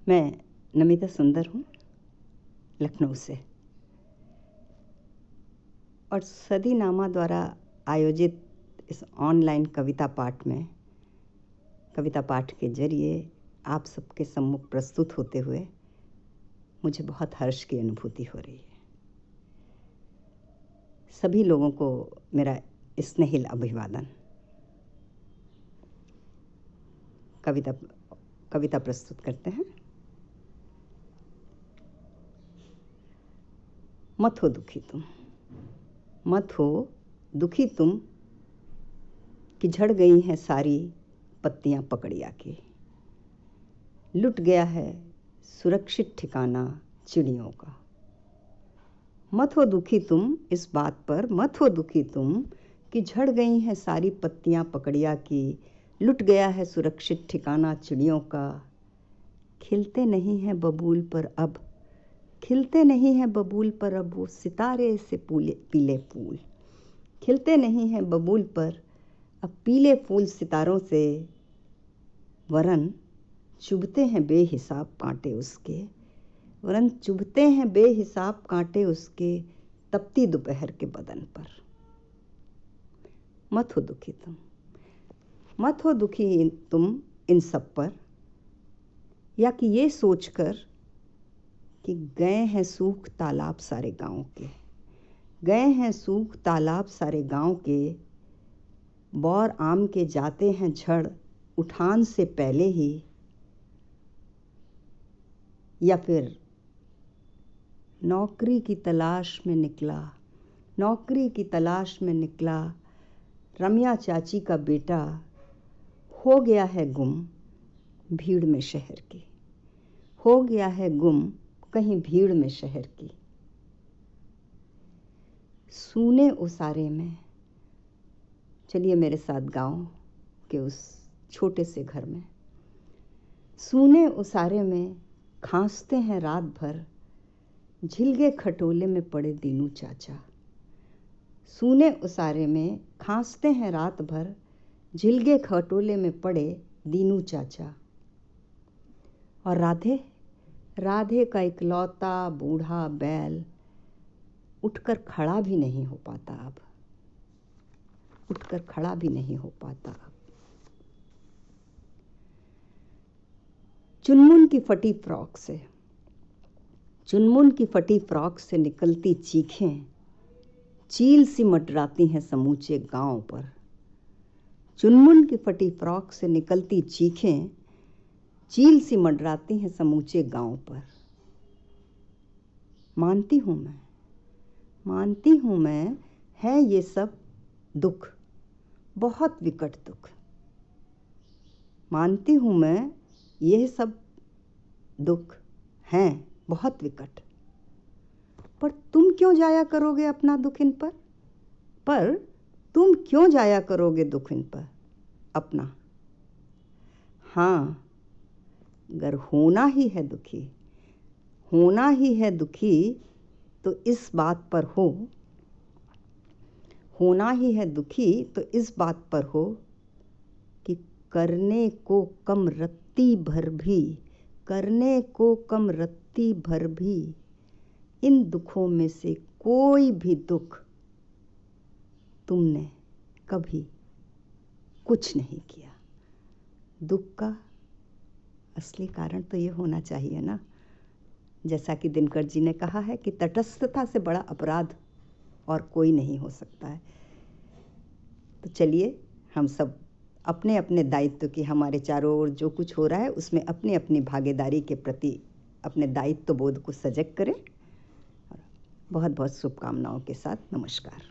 मैं नमिता सुंदर हूँ, लखनऊ से, और सदीनामा द्वारा आयोजित इस ऑनलाइन कविता पाठ के जरिए आप सबके सम्मुख प्रस्तुत होते हुए मुझे बहुत हर्ष की अनुभूति हो रही है। सभी लोगों को मेरा स्नेहिल अभिवादन। कविता प्रस्तुत करते हैं। मत हो दुखी तुम, मत हो दुखी तुम कि झड़ गई हैं सारी पत्तियां पकड़िया की। लुट गया है सुरक्षित ठिकाना चिड़ियों का। मत हो दुखी तुम इस बात पर, मत हो दुखी तुम कि झड़ गई हैं सारी पत्तियां पकड़िया की। लुट गया है सुरक्षित ठिकाना चिड़ियों का। खिलते नहीं हैं बबूल पर अब, खिलते नहीं हैं बबूल पर अब वो सितारे से पीले फूल। खिलते नहीं हैं बबूल पर अब पीले फूल सितारों से, वरन चुभते हैं बेहिसाब कांटे उसके, वरन चुभते हैं बेहिसाब कांटे उसके तपती दोपहर के बदन पर। मत हो दुखी तुम, मत हो दुखी तुम इन सब पर, या कि ये सोचकर कि गए हैं सूख तालाब सारे गांव के, गए हैं सूख तालाब सारे गांव के। बौर आम के जाते हैं झड़ उठान से पहले ही, या फिर नौकरी की तलाश में निकला, नौकरी की तलाश में निकला रमिया चाची का बेटा हो गया है गुम भीड़ में शहर की, हो गया है गुम कहीं भीड़ में शहर की। सूने उसारे में, चलिए मेरे साथ गांव के उस छोटे से घर में। सूने उसारे में खांसते हैं रात भर झिलगे खटोले में पड़े दीनू चाचा। सूने उसारे में खांसते हैं रात भर झिलगे खटोले में पड़े दीनू चाचा। और राधे, राधे का इकलौता बूढ़ा बैल उठकर खड़ा भी नहीं हो पाता अब, उठकर खड़ा भी नहीं हो पाता अब। चुनमुन की फटी फ्रॉक से, चुनमुन की फटी फ्रॉक से निकलती चीखें चील सी मंडराती हैं समूचे गांव पर। चुनमुन की फटी फ्रॉक से निकलती चीखें चील सी मंडराती हैं समूचे गांव पर। मानती हूं मैं, मानती हूं मैं, है ये सब दुख, बहुत विकट दुख। मानती हूं मैं यह सब दुख हैं बहुत विकट, पर तुम क्यों जाया करोगे अपना दुख इन पर तुम क्यों जाया करोगे दुख इन पर अपना। हाँ, अगर होना ही है दुखी, होना ही है दुखी तो इस बात पर हो, होना ही है दुखी तो इस बात पर हो कि करने को कम रत्ती भर भी, करने को कम रत्ती भर भी इन दुखों में से कोई भी दुख तुमने कभी कुछ नहीं किया। दुख का असली कारण तो ये होना चाहिए ना, जैसा कि दिनकर जी ने कहा है कि तटस्थता से बड़ा अपराध और कोई नहीं हो सकता है। तो चलिए हम सब अपने अपने दायित्व की, हमारे चारों ओर जो कुछ हो रहा है उसमें अपनी अपनी भागीदारी के प्रति अपने दायित्व बोध को सजग करें। बहुत बहुत शुभकामनाओं के साथ नमस्कार।